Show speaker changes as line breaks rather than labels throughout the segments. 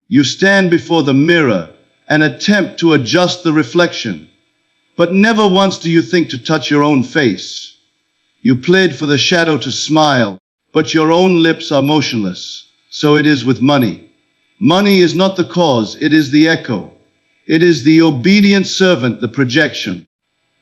You stand before the mirror and attempt to adjust the reflection. But never once do you think to touch your own face. You plead for the shadow to smile, but your own lips are motionless. So it is with money. Money is not the cause, it is the echo. It is the obedient servant, the projection,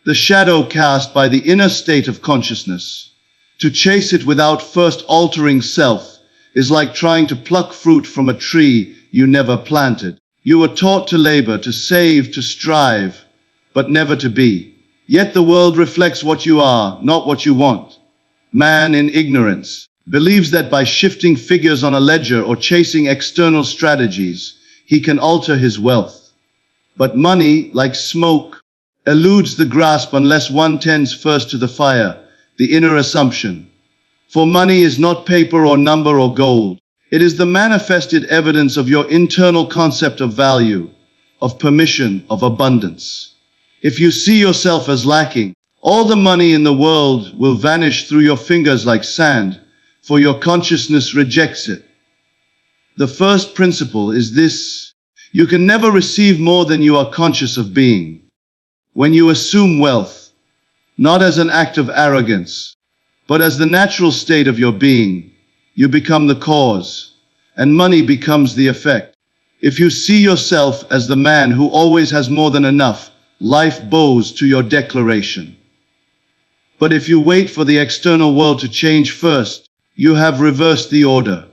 the shadow cast by the inner state of consciousness. To chase it without first altering self is like trying to pluck fruit from a tree you never planted. You were taught to labor, to save, to strive, but never to be. Yet the world reflects what you are, not what you want. Man, in ignorance, believes that by shifting figures on a ledger or chasing external strategies, he can alter his wealth. But money, like smoke, eludes the grasp unless one tends first to the fire, the inner assumption. For money is not paper or number or gold. It is the manifested evidence of your internal concept of value, of permission, of abundance. If you see yourself as lacking, all the money in the world will vanish through your fingers like sand, for your consciousness rejects it. The first principle is this: you can never receive more than you are conscious of being. When you assume wealth, not as an act of arrogance, but as the natural state of your being, you become the cause, and money becomes the effect. If you see yourself as the man who always has more than enough, life bows to your declaration. But if you wait for the external world to change first, you have reversed the order.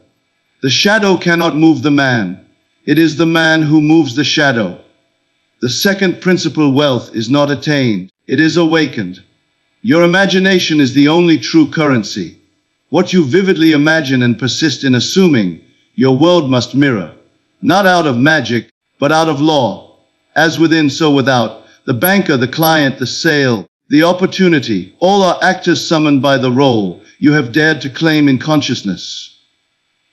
The shadow cannot move the man. It is the man who moves the shadow. The second principle: wealth is not attained, it is awakened. Your imagination is the only true currency. What you vividly imagine and persist in assuming, your world must mirror. Not out of magic, but out of law. As within, so without. The banker, the client, the sale, the opportunity, all are actors summoned by the role you have dared to claim in consciousness.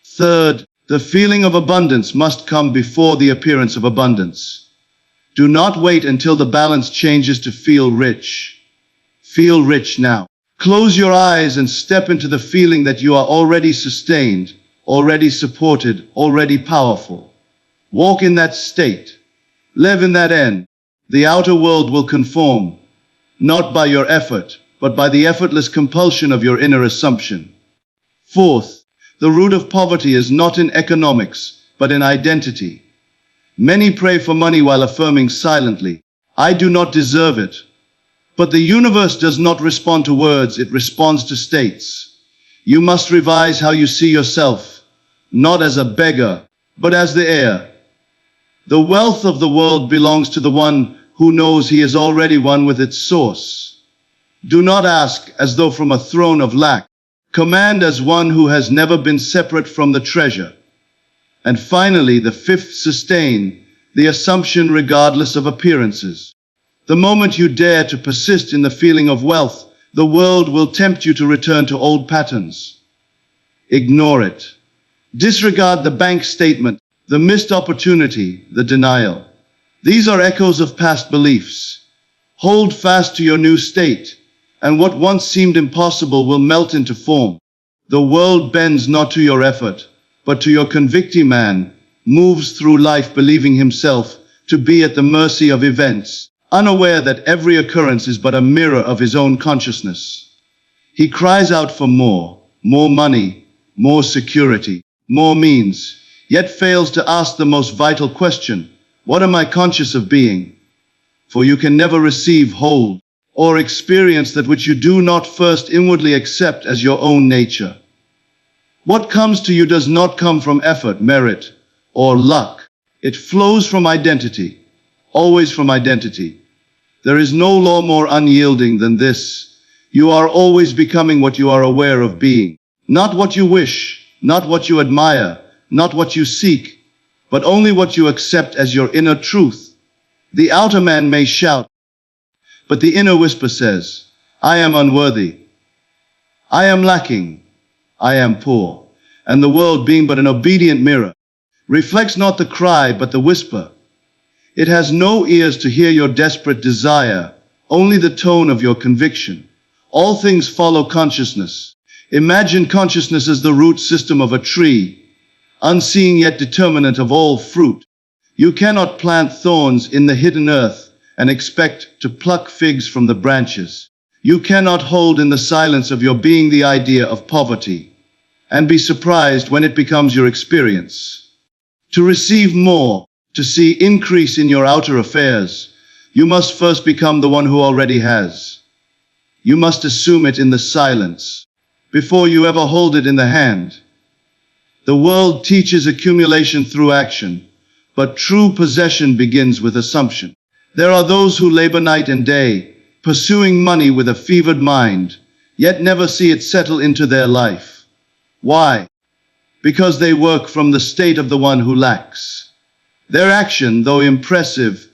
Third, the feeling of abundance must come before the appearance of abundance. Do not wait until the balance changes to feel rich. Feel rich now. Close your eyes and step into the feeling that you are already sustained, already supported, already powerful. Walk in that state. Live in that end. The outer world will conform, not by your effort, but by the effortless compulsion of your inner assumption. Fourth, the root of poverty is not in economics, but in identity. Many pray for money while affirming silently, "I do not deserve it." But the universe does not respond to words, it responds to states. You must revise how you see yourself, not as a beggar, but as the heir. The wealth of the world belongs to the one who knows he is already one with its source. Do not ask as though from a throne of lack. Command as one who has never been separate from the treasure. And finally, the fifth: sustain, the assumption regardless of appearances. The moment you dare to persist in the feeling of wealth, the world will tempt you to return to old patterns. Ignore it. Disregard the bank statement, the missed opportunity, the denial. These are echoes of past beliefs. Hold fast to your new state, and what once seemed impossible will melt into form. The world bends not to your effort, but to your conviction. Man moves through life believing himself to be at the mercy of events, unaware that every occurrence is but a mirror of his own consciousness. He cries out for more money, more security, more means, yet fails to ask the most vital question: what am I conscious of being? For you can never receive, hold, or experience that which you do not first inwardly accept as your own nature. What comes to you does not come from effort, merit, or luck. It flows from identity, always from identity. There is no law more unyielding than this. You are always becoming what you are aware of being. Not what you wish, not what you admire, not what you seek, but only what you accept as your inner truth. The outer man may shout, but the inner whisper says, "I am unworthy. I am lacking. I am poor." And the world, being but an obedient mirror, reflects not the cry but the whisper. It has no ears to hear your desperate desire, only the tone of your conviction. All things follow consciousness. Imagine consciousness as the root system of a tree. unseen yet determinant of all fruit. You cannot plant thorns in the hidden earth and expect to pluck figs from the branches. You cannot hold in the silence of your being the idea of poverty and be surprised when it becomes your experience. To receive more, to see increase in your outer affairs, you must first become the one who already has. You must assume it in the silence before you ever hold it in the hand. The world teaches accumulation through action, but true possession begins with assumption. There are those who labor night and day, pursuing money with a fevered mind, yet never see it settle into their life. Why? Because they work from the state of the one who lacks. Their action, though impressive,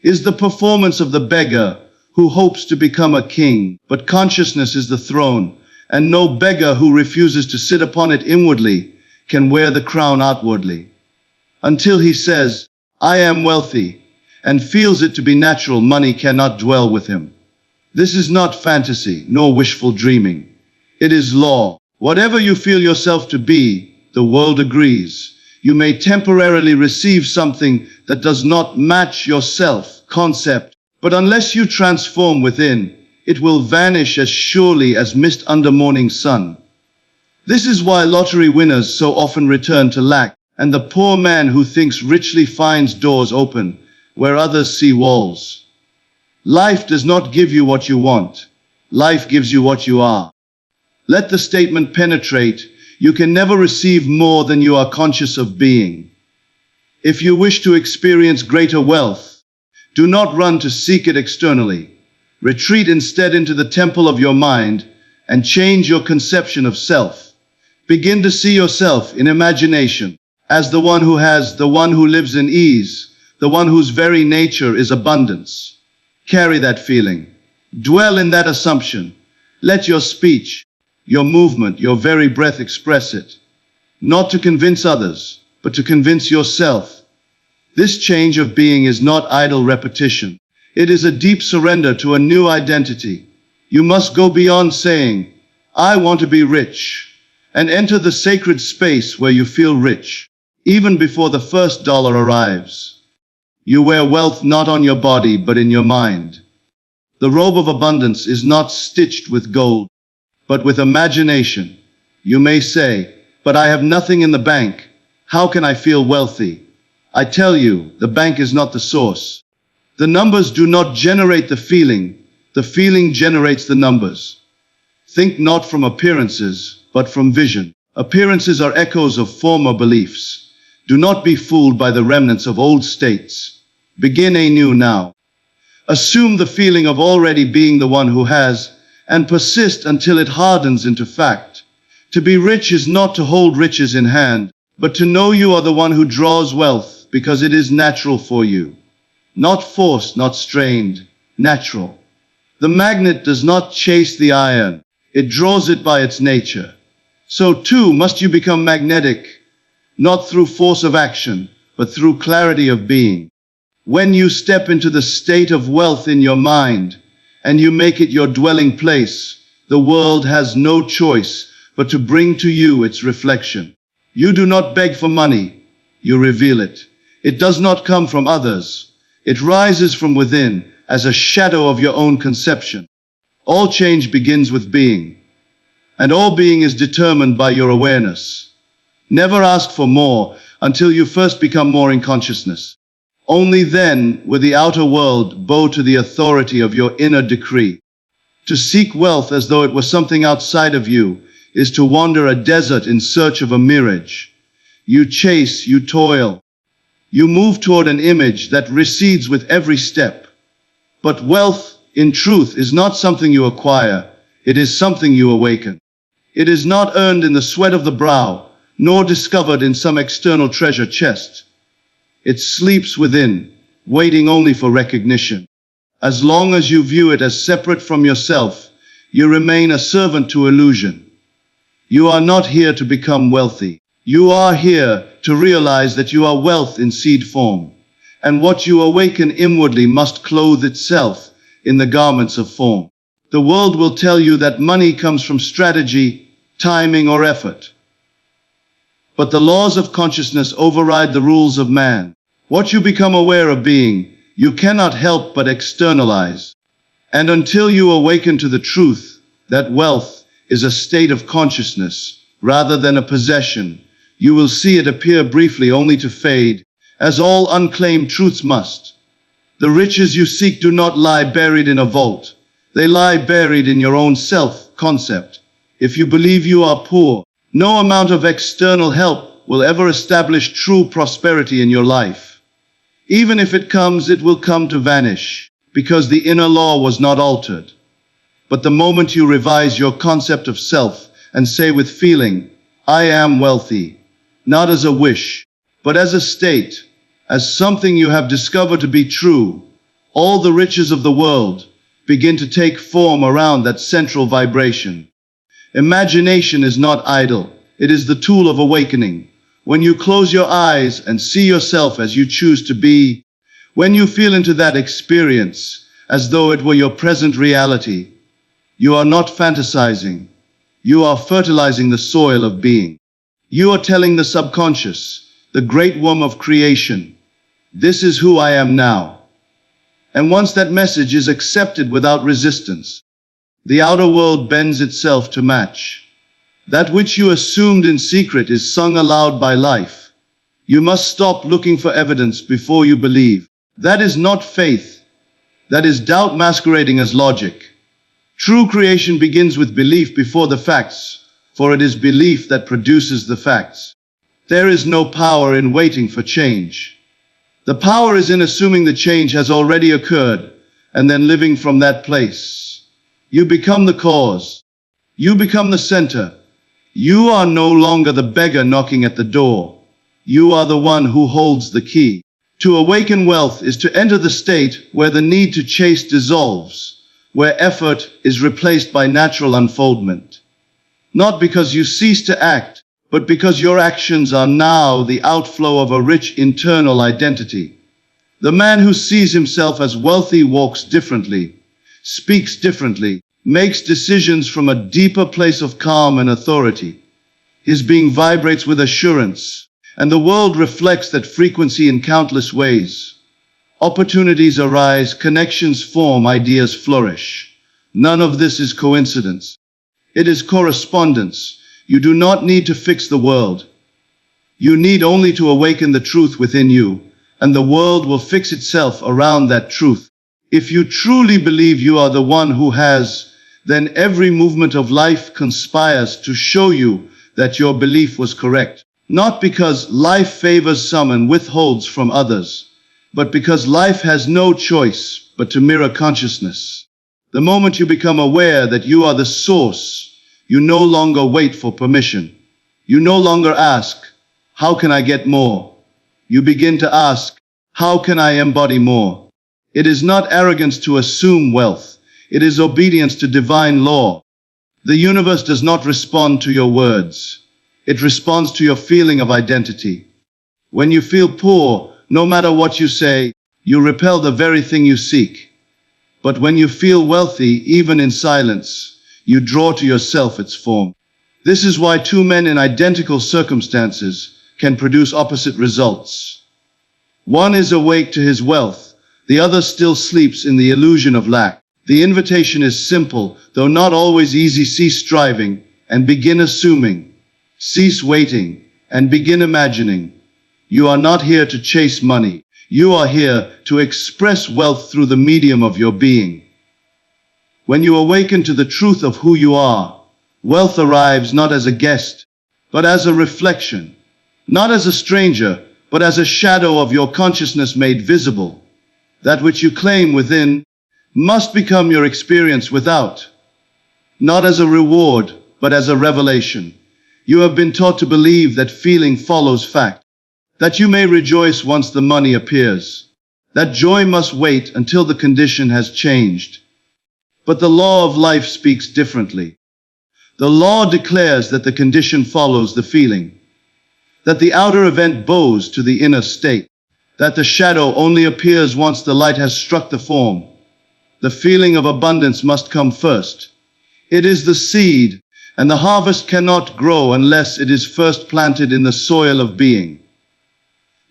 is the performance of the beggar who hopes to become a king, but consciousness is the throne, and no beggar who refuses to sit upon it inwardly can wear the crown outwardly. Until he says, "I am wealthy," and feels it to be natural, money cannot dwell with him. This is not fantasy, nor wishful dreaming. It is law. Whatever you feel yourself to be, the world agrees. You may temporarily receive something that does not match your self-concept, but unless you transform within, it will vanish as surely as mist under morning sun. This is why lottery winners so often return to lack, and the poor man who thinks richly finds doors open where others see walls. Life does not give you what you want. Life gives you what you are. Let the statement penetrate. You can never receive more than you are conscious of being. If you wish to experience greater wealth, do not run to seek it externally. Retreat instead into the temple of your mind and change your conception of self. Begin to see yourself in imagination as the one who has, the one who lives in ease, the one whose very nature is abundance. Carry that feeling. Dwell in that assumption. Let your speech, your movement, your very breath express it. Not to convince others, but to convince yourself. This change of being is not idle repetition. It is a deep surrender to a new identity. You must go beyond saying, "I want to be rich," and enter the sacred space where you feel rich, even before the first dollar arrives. You wear wealth not on your body, but in your mind. The robe of abundance is not stitched with gold, but with imagination. You may say, "But I have nothing in the bank. How can I feel wealthy?" I tell you, the bank is not the source. The numbers do not generate the feeling generates the numbers. Think not from appearances, but from vision. Appearances are echoes of former beliefs. Do not be fooled by the remnants of old states. Begin anew now. Assume the feeling of already being the one who has, and persist until it hardens into fact. To be rich is not to hold riches in hand, but to know you are the one who draws wealth because it is natural for you. Not forced, not strained, natural. The magnet does not chase the iron, it draws it by its nature. So too must you become magnetic, not through force of action, but through clarity of being. When you step into the state of wealth in your mind, and you make it your dwelling place, the world has no choice but to bring to you its reflection. You do not beg for money, you reveal it. It does not come from others. It rises from within as a shadow of your own conception. All change begins with being, and all being is determined by your awareness. Never ask for more until you first become more in consciousness. Only then will the outer world bow to the authority of your inner decree. To seek wealth as though it were something outside of you is to wander a desert in search of a mirage. You chase, you toil. You move toward an image that recedes with every step. But wealth, in truth, is not something you acquire. It is something you awaken. It is not earned in the sweat of the brow, nor discovered in some external treasure chest. It sleeps within, waiting only for recognition. As long as you view it as separate from yourself, you remain a servant to illusion. You are not here to become wealthy. You are here to realize that you are wealth in seed form, and what you awaken inwardly must clothe itself in the garments of form. The world will tell you that money comes from strategy, timing, or effort. But the laws of consciousness override the rules of man. What you become aware of being, you cannot help but externalize. And until you awaken to the truth that wealth is a state of consciousness rather than a possession, you will see it appear briefly only to fade, as all unclaimed truths must. The riches you seek do not lie buried in a vault. They lie buried in your own self-concept. If you believe you are poor, no amount of external help will ever establish true prosperity in your life. Even if it comes, it will come to vanish, because the inner law was not altered. But the moment you revise your concept of self and say with feeling, I am wealthy, not as a wish, but as a state, as something you have discovered to be true, all the riches of the world begin to take form around that central vibration. Imagination is not idle. It is the tool of awakening. When you close your eyes and see yourself as you choose to be, when you feel into that experience as though it were your present reality, you are not fantasizing. You are fertilizing the soil of being. You are telling the subconscious, the great womb of creation, this is who I am now. And once that message is accepted without resistance, the outer world bends itself to match. That which you assumed in secret is sung aloud by life. You must stop looking for evidence before you believe. That is not faith. That is doubt masquerading as logic. True creation begins with belief before the facts, for it is belief that produces the facts. There is no power in waiting for change. The power is in assuming the change has already occurred and then living from that place. You become the cause. You become the center. You are no longer the beggar knocking at the door. You are the one who holds the key. To awaken wealth is to enter the state where the need to chase dissolves, where effort is replaced by natural unfoldment. Not because you cease to act, but because your actions are now the outflow of a rich internal identity. The man who sees himself as wealthy walks differently, speaks differently, makes decisions from a deeper place of calm and authority. His being vibrates with assurance, and the world reflects that frequency in countless ways. Opportunities arise, connections form, ideas flourish. None of this is coincidence. It is correspondence. You do not need to fix the world. You need only to awaken the truth within you, and the world will fix itself around that truth. If you truly believe you are the one who has, then every movement of life conspires to show you that your belief was correct. Not because life favors some and withholds from others, but because life has no choice but to mirror consciousness. The moment you become aware that you are the source, you no longer wait for permission. You no longer ask, how can I get more? You begin to ask, how can I embody more? It is not arrogance to assume wealth. It is obedience to divine law. The universe does not respond to your words. It responds to your feeling of identity. When you feel poor, no matter what you say, you repel the very thing you seek. But when you feel wealthy, even in silence, you draw to yourself its form. This is why two men in identical circumstances can produce opposite results. One is awake to his wealth, the other still sleeps in the illusion of lack. The invitation is simple, though not always easy. Cease striving and begin assuming. Cease waiting and begin imagining. You are not here to chase money. You are here to express wealth through the medium of your being. When you awaken to the truth of who you are, wealth arrives not as a guest, but as a reflection. Not as a stranger, but as a shadow of your consciousness made visible. That which you claim within must become your experience without. Not as a reward, but as a revelation. You have been taught to believe that feeling follows fact. That you may rejoice once the money appears. That joy must wait until the condition has changed. But the law of life speaks differently. The law declares that the condition follows the feeling. That the outer event bows to the inner state. That the shadow only appears once the light has struck the form. The feeling of abundance must come first. It is the seed, and the harvest cannot grow unless it is first planted in the soil of being.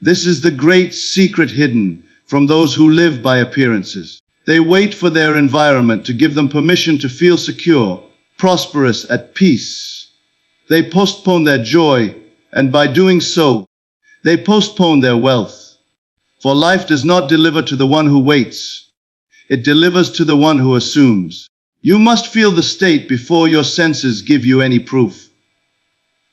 This is the great secret hidden from those who live by appearances. They wait for their environment to give them permission to feel secure, prosperous, at peace. They postpone their joy, and by doing so, they postpone their wealth. For life does not deliver to the one who waits. It delivers to the one who assumes. You must feel the state before your senses give you any proof.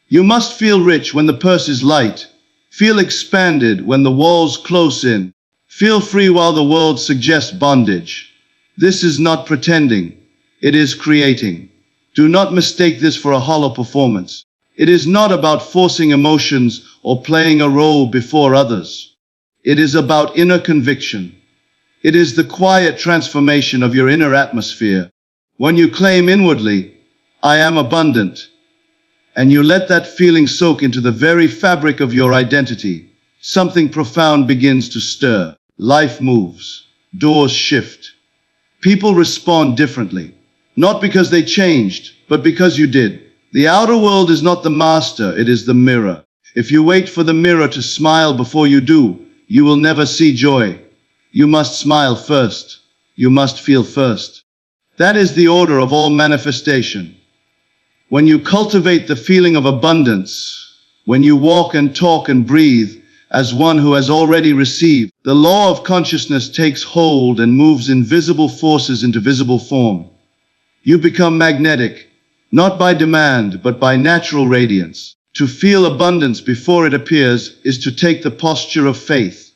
You must feel rich when the purse is light. Feel expanded when the walls close in. Feel free while the world suggests bondage. This is not pretending. It is creating. Do not mistake this for a hollow performance. It is not about forcing emotions or playing a role before others. It is about inner conviction. It is the quiet transformation of your inner atmosphere. When you claim inwardly, I am abundant, and you let that feeling soak into the very fabric of your identity, something profound begins to stir. Life moves. Doors shift. People respond differently, not because they changed, but because you did. The outer world is not the master, it is the mirror. If you wait for the mirror to smile before you do, you will never see joy. You must smile first. You must feel first. That is the order of all manifestation. When you cultivate the feeling of abundance, when you walk and talk and breathe as one who has already received, the law of consciousness takes hold and moves invisible forces into visible form. You become magnetic, not by demand, but by natural radiance. To feel abundance before it appears is to take the posture of faith.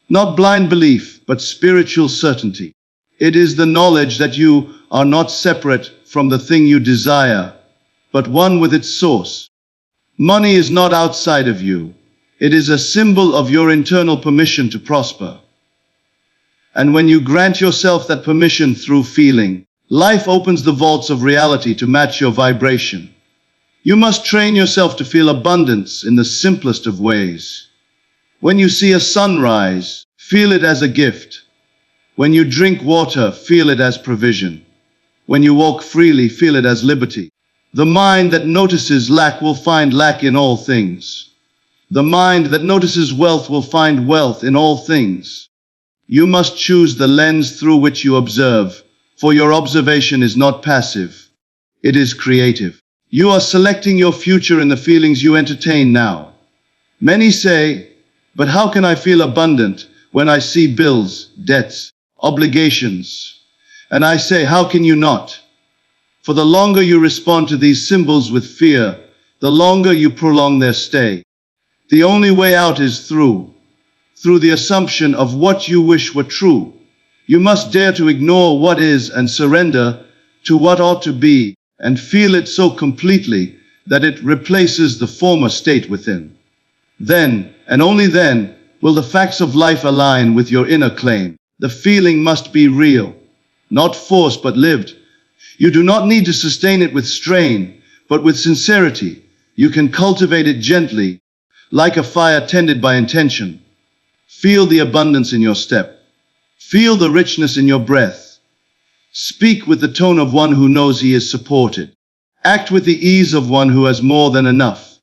Not blind belief, but spiritual certainty. It is the knowledge that you are not separate from the thing you desire, but one with its source. Money is not outside of you. It is a symbol of your internal permission to prosper. And when you grant yourself that permission through feeling, life opens the vaults of reality to match your vibration. You must train yourself to feel abundance in the simplest of ways. When you see a sunrise, feel it as a gift. When you drink water, feel it as provision. When you walk freely, feel it as liberty. The mind that notices lack will find lack in all things. The mind that notices wealth will find wealth in all things. You must choose the lens through which you observe, for your observation is not passive. It is creative. You are selecting your future in the feelings you entertain now. Many say, but how can I feel abundant when I see bills, debts, obligations? And I say, how can you not? For the longer you respond to these symbols with fear, the longer you prolong their stay. The only way out is through the assumption of what you wish were true. You must dare to ignore what is and surrender to what ought to be, and feel it so completely that it replaces the former state within. Then, and only then, will the facts of life align with your inner claim. The feeling must be real, not forced but lived. You do not need to sustain it with strain, but with sincerity. You can cultivate it gently, like a fire tended by intention. Feel the abundance in your step. Feel the richness in your breath. Speak with the tone of one who knows he is supported. Act with the ease of one who has more than enough.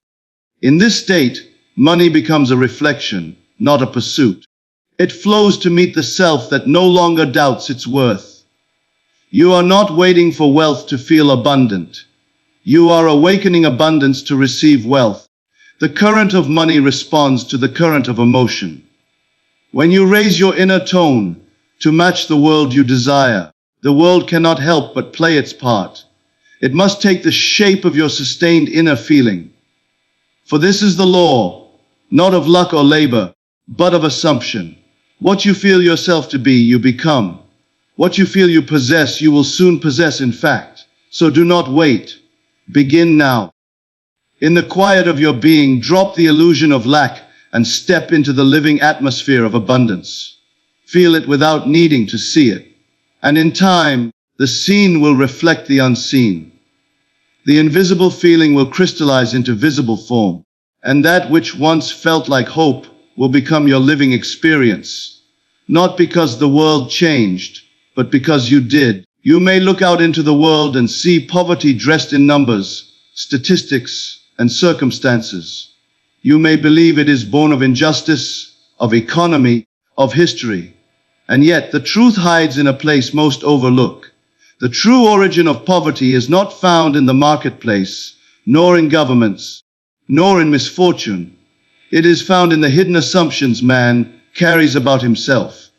In this state, money becomes a reflection, not a pursuit. It flows to meet the self that no longer doubts its worth. You are not waiting for wealth to feel abundant. You are awakening abundance to receive wealth. The current of money responds to the current of emotion. When you raise your inner tone to match the world you desire, the world cannot help but play its part. It must take the shape of your sustained inner feeling. For this is the law, not of luck or labor, but of assumption. What you feel yourself to be, you become. What you feel you possess, you will soon possess in fact. So do not wait. Begin now. In the quiet of your being, drop the illusion of lack and step into the living atmosphere of abundance. Feel it without needing to see it. And in time, the seen will reflect the unseen. The invisible feeling will crystallize into visible form. And that which once felt like hope will become your living experience. Not because the world changed, but because you did. You may look out into the world and see poverty dressed in numbers, statistics, and circumstances. You may believe it is born of injustice, of economy, of history. And yet the truth hides in a place most overlooked. The true origin of poverty is not found in the marketplace, nor in governments, nor in misfortune. It is found in the hidden assumptions man carries about himself.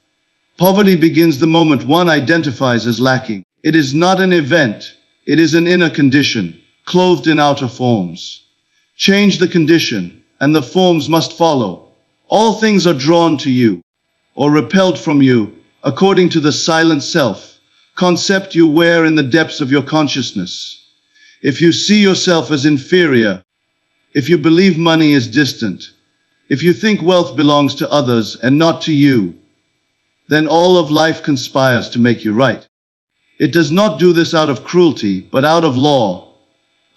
Poverty begins the moment one identifies as lacking. It is not an event, it is an inner condition, clothed in outer forms. Change the condition, and the forms must follow. All things are drawn to you, or repelled from you, according to the silent self, concept you wear in the depths of your consciousness. If you see yourself as inferior, if you believe money is distant, if you think wealth belongs to others and not to you, then all of life conspires to make you right. It does not do this out of cruelty, but out of law.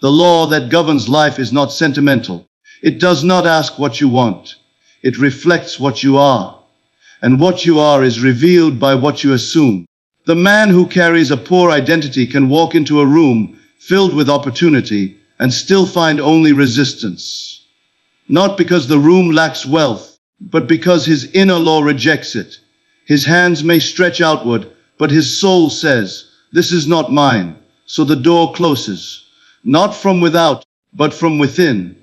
The law that governs life is not sentimental. It does not ask what you want. It reflects what you are. And what you are is revealed by what you assume. The man who carries a poor identity can walk into a room filled with opportunity and still find only resistance. Not because the room lacks wealth, but because his inner law rejects it. His hands may stretch outward, but his soul says, "This is not mine," so the door closes. Not from without, but from within.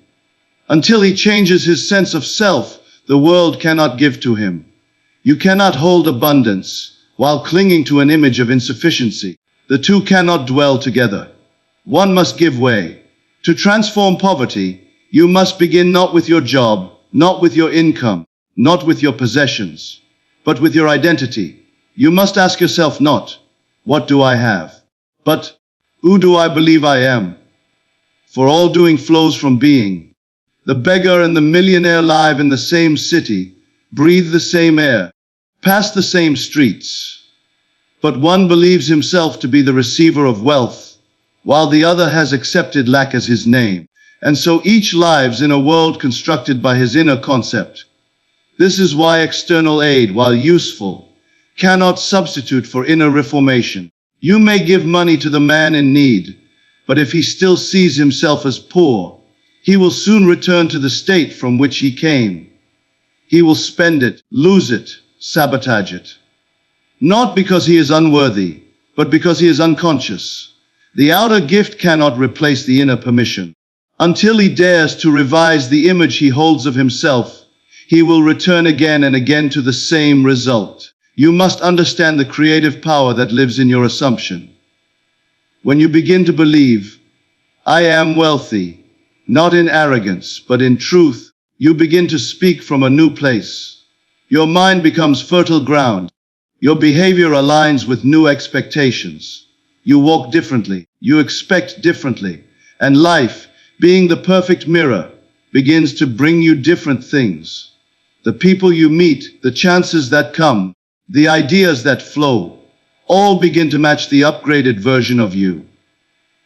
Until he changes his sense of self, the world cannot give to him. You cannot hold abundance while clinging to an image of insufficiency. The two cannot dwell together. One must give way. To transform poverty, you must begin not with your job, not with your income, not with your possessions, but with your identity. You must ask yourself not, "What do I have?" but, "Who do I believe I am?" For all doing flows from being. The beggar and the millionaire live in the same city, breathe the same air, pass the same streets. But one believes himself to be the receiver of wealth, while the other has accepted lack as his name. And so each lives in a world constructed by his inner concept. This is why external aid, while useful, cannot substitute for inner reformation. You may give money to the man in need, but if he still sees himself as poor, he will soon return to the state from which he came. He will spend it, lose it, sabotage it. Not because he is unworthy, but because he is unconscious. The outer gift cannot replace the inner permission. Until he dares to revise the image he holds of himself, he will return again and again to the same result. You must understand the creative power that lives in your assumption. When you begin to believe, "I am wealthy," not in arrogance, but in truth, you begin to speak from a new place. Your mind becomes fertile ground. Your behavior aligns with new expectations. You walk differently. You expect differently. And life, being the perfect mirror, begins to bring you different things. The people you meet, the chances that come, the ideas that flow, all begin to match the upgraded version of you.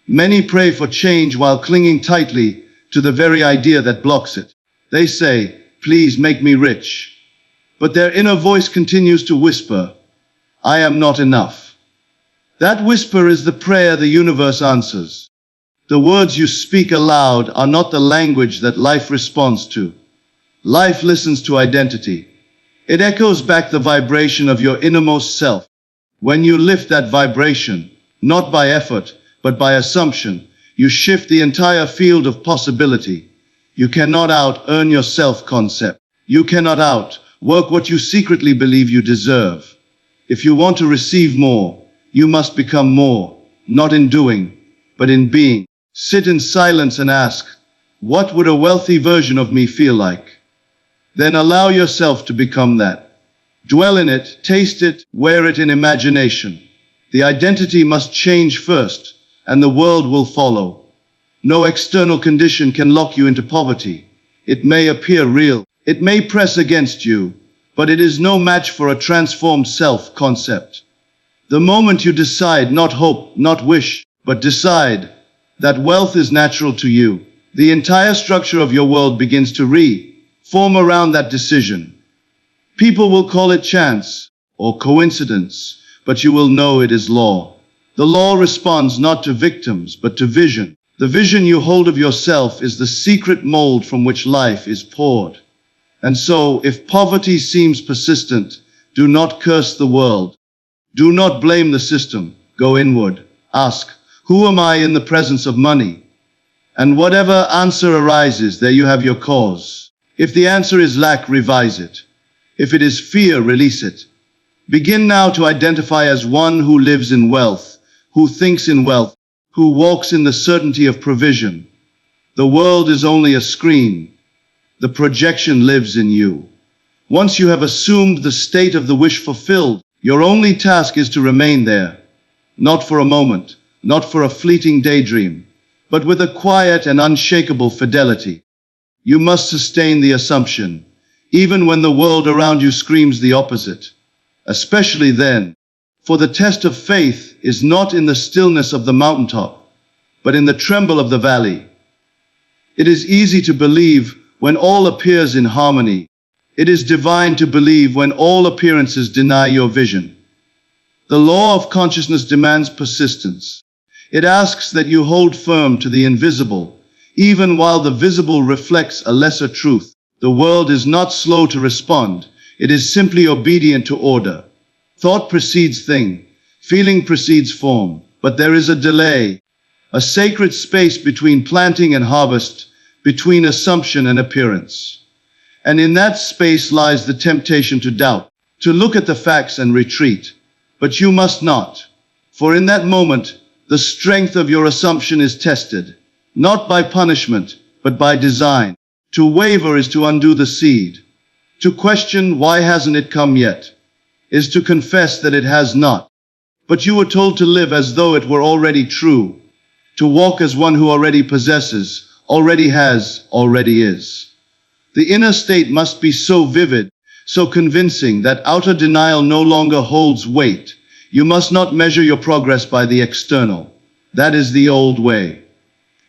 Many pray for change while clinging tightly to the very idea that blocks it. They say, "Please make me rich." But their inner voice continues to whisper, "I am not enough." That whisper is the prayer the universe answers. The words you speak aloud are not the language that life responds to. Life listens to identity. It echoes back the vibration of your innermost self. When you lift that vibration, not by effort, but by assumption, you shift the entire field of possibility. You cannot out-earn your self-concept. You cannot out-work what you secretly believe you deserve. If you want to receive more, you must become more, not in doing, but in being. Sit in silence and ask, "What would a wealthy version of me feel like?" Then allow yourself to become that. Dwell in it, taste it, wear it in imagination. The identity must change first, and the world will follow. No external condition can lock you into poverty. It may appear real, it may press against you, but it is no match for a transformed self-concept. The moment you decide, not hope, not wish, but decide that wealth is natural to you, the entire structure of your world begins to form around that decision. People will call it chance or coincidence, but you will know it is law. The law responds not to victims, but to vision. The vision you hold of yourself is the secret mold from which life is poured. And so, if poverty seems persistent, do not curse the world. Do not blame the system. Go inward. Ask, who am I in the presence of money? And whatever answer arises, there you have your cause. If the answer is lack, revise it. If it is fear, release it. Begin now to identify as one who lives in wealth, who thinks in wealth, who walks in the certainty of provision. The world is only a screen. The projection lives in you. Once you have assumed the state of the wish fulfilled, your only task is to remain there. Not for a moment, not for a fleeting daydream, but with a quiet and unshakable fidelity. You must sustain the assumption, even when the world around you screams the opposite. Especially then, for the test of faith is not in the stillness of the mountaintop, but in the tremble of the valley. It is easy to believe when all appears in harmony. It is divine to believe when all appearances deny your vision. The law of consciousness demands persistence. It asks that you hold firm to the invisible, even while the visible reflects a lesser truth. The world is not slow to respond. It is simply obedient to order. Thought precedes thing, feeling precedes form, but there is a delay, a sacred space between planting and harvest, between assumption and appearance. And in that space lies the temptation to doubt, to look at the facts and retreat. But you must not, for in that moment, the strength of your assumption is tested, not by punishment, but by design. To waver is to undo the seed. To question why hasn't it come yet is to confess that it has not. But you were told to live as though it were already true, to walk as one who already possesses, already has, already is. The inner state must be so vivid, so convincing that outer denial no longer holds weight. You must not measure your progress by the external. That is the old way.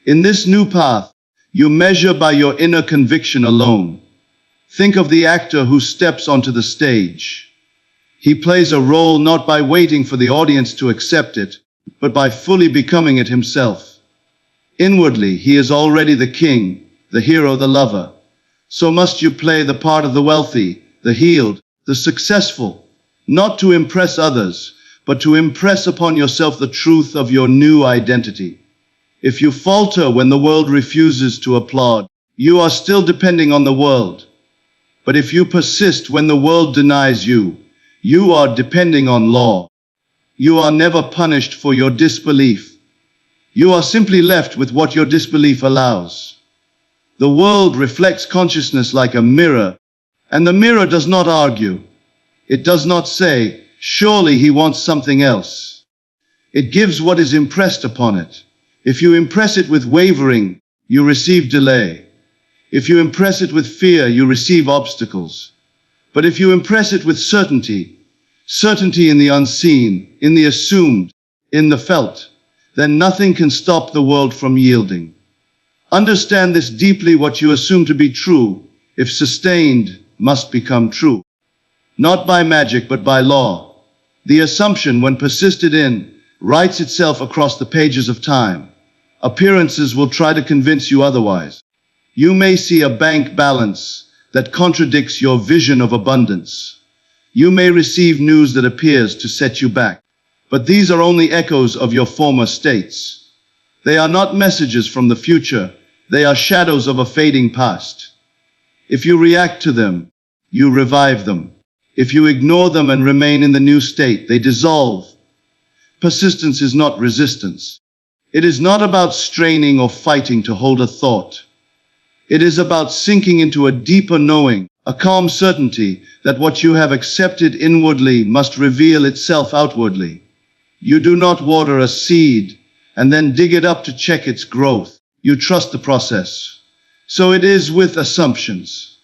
In this new path, you measure by your inner conviction alone. Think of the actor who steps onto the stage. He plays a role not by waiting for the audience to accept it, but by fully becoming it himself. Inwardly, he is already the king, the hero, the lover. So must you play the part of the wealthy, the healed, the successful, not to impress others, but to impress upon yourself the truth of your new identity. If you falter when the world refuses to applaud, you are still depending on the world. But if you persist when the world denies you, you are depending on law. You are never punished for your disbelief. You are simply left with what your disbelief allows. The world reflects consciousness like a mirror, and the mirror does not argue. It does not say, surely he wants something else. It gives what is impressed upon it. If you impress it with wavering, you receive delay. If you impress it with fear, you receive obstacles. But if you impress it with certainty, certainty in the unseen, in the assumed, in the felt, then nothing can stop the world from yielding. Understand this deeply. What you assume to be true, if sustained, must become true. Not by magic, but by law. The assumption, when persisted in, writes itself across the pages of time. Appearances will try to convince you otherwise. You may see a bank balance that contradicts your vision of abundance. You may receive news that appears to set you back. But these are only echoes of your former states. They are not messages from the future. They are shadows of a fading past. If you react to them, you revive them. If you ignore them and remain in the new state, they dissolve. Persistence is not resistance. It is not about straining or fighting to hold a thought. It is about sinking into a deeper knowing, a calm certainty that what you have accepted inwardly must reveal itself outwardly. You do not water a seed and then dig it up to check its growth. You trust the process. So it is with assumptions.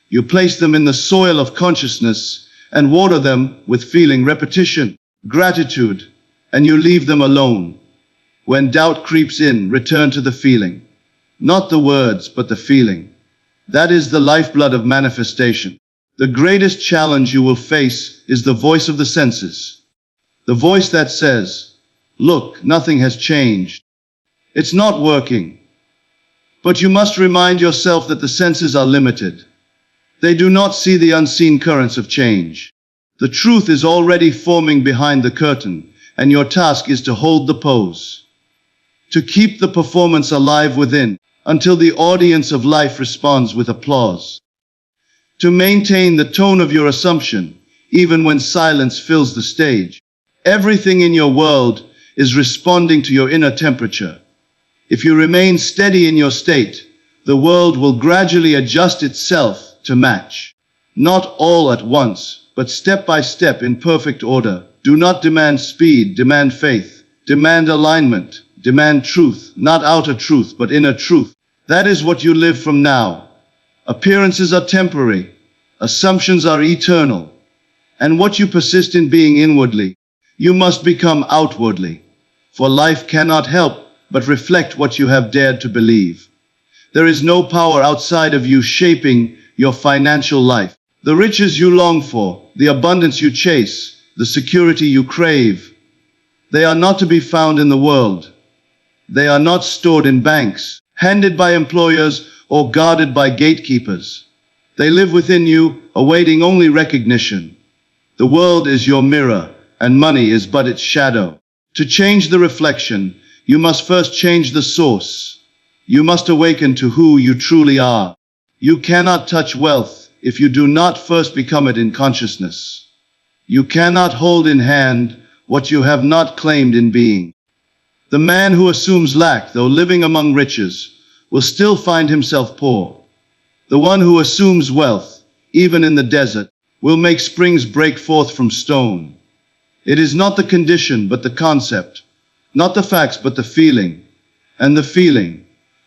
You place them in the soil of consciousness and water them with feeling, repetition, gratitude, and you leave them alone. When doubt creeps in, return to the feeling. Not the words, but the feeling. That is the lifeblood of manifestation. The greatest challenge you will face is the voice of the senses. The voice that says, Look, nothing has changed. It's not working. But you must remind yourself that the senses are limited. They do not see the unseen currents of change. The truth is already forming behind the curtain, and your task is to hold the pose, to keep the performance alive within until the audience of life responds with applause, to maintain the tone of your assumption even when silence fills the stage. Everything in your world is responding to your inner temperature. If you remain steady in your state, the world will gradually adjust itself to match. Not all at once, but step by step in perfect order. Do not demand speed, demand faith. Demand alignment, demand truth, not outer truth, but inner truth. That is what you live from now. Appearances are temporary, assumptions are eternal. And what you persist in being inwardly, you must become outwardly. For life cannot help but reflect what you have dared to believe. There is no power outside of you shaping your financial life. The riches you long for, the abundance you chase, the security you crave, they are not to be found in the world. They are not stored in banks, handed by employers, or guarded by gatekeepers. They live within you, awaiting only recognition. The world is your mirror, and money is but its shadow. To change the reflection, you must first change the source. You must awaken to who you truly are. You cannot touch wealth if you do not first become it in consciousness. You cannot hold in hand what you have not claimed in being. The man who assumes lack, though living among riches, will still find himself poor. The one who assumes wealth, even in the desert, will make springs break forth from stone. It is not the condition, but the concept. Not the facts, but the feeling. And the feeling,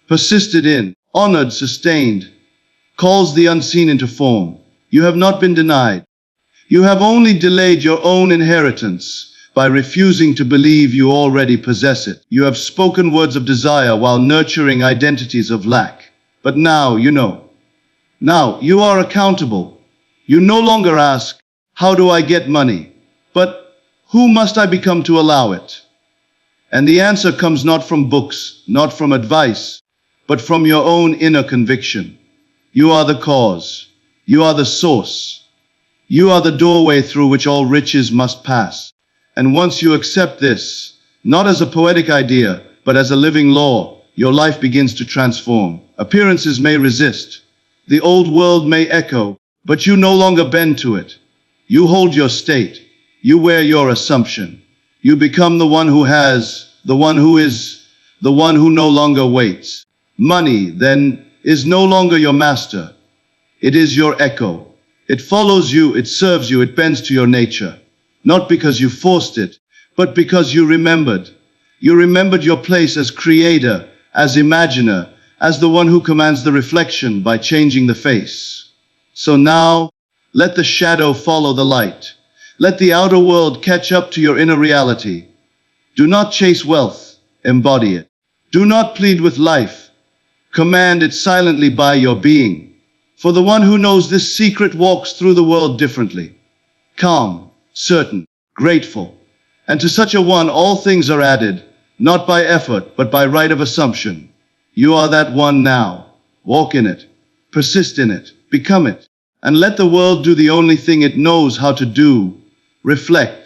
persisted in, honored, sustained, calls the unseen into form. You have not been denied. You have only delayed your own inheritance by refusing to believe you already possess it. You have spoken words of desire while nurturing identities of lack. But now you know. Now you are accountable. You no longer ask, how do I get money? But who must I become to allow it? And the answer comes not from books, not from advice, but from your own inner conviction. You are the cause. You are the source. You are the doorway through which all riches must pass. And once you accept this, not as a poetic idea, but as a living law, your life begins to transform. Appearances may resist. The old world may echo, but you no longer bend to it. You hold your state. You wear your assumption. You become the one who has, the one who is, the one who no longer waits. Money, then, is no longer your master. It is your echo. It follows you, it serves you, it bends to your nature. Not because you forced it, but because you remembered. You remembered your place as creator, as imaginer, as the one who commands the reflection by changing the face. So now, let the shadow follow the light. Let the outer world catch up to your inner reality. Do not chase wealth, embody it. Do not plead with life. Command it silently by your being. For the one who knows this secret walks through the world differently. Calm, certain, grateful. And to such a one all things are added, not by effort, but by right of assumption. You are that one now. Walk in it. Persist in it. Become it. And let the world do the only thing it knows how to do. Reflect.